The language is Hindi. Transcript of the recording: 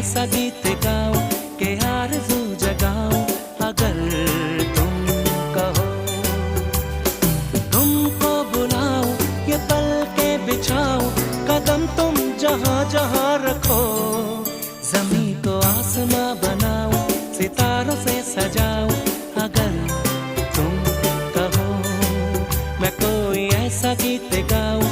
ऐसा गीत गाऊं कि आरज़ू जगाऊं अगर तुम कहो। तुमको बुलाऊं ये पल के बिछाऊं कदम तुम जहां जहां रखो। ज़मीं को आसमां बनाऊं सितारों से सजाऊं अगर तुम कहो। मैं कोई ऐसा गीत गाऊं